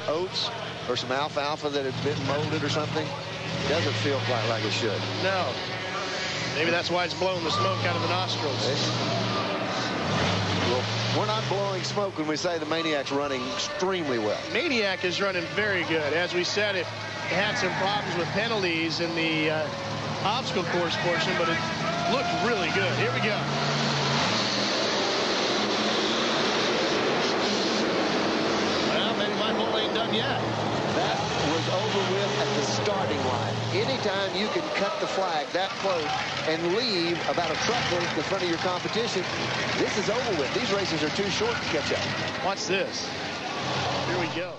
oats or some alfalfa that had been molded or something. Doesn't feel quite like it should. No. Maybe that's why it's blowing the smoke out of the nostrils. Well, we're not blowing smoke when we say the Maniac's running extremely well. Maniac is running very good. As we said, it had some problems with penalties in the obstacle course portion, but it looked really good. Here we go. Well, maybe my bull ain't done yet. That was over with at the starting line. Anytime you can cut the flag that close and leave about a truck length in front of your competition, this is over with. These races are too short to catch up. Watch this. Here we go.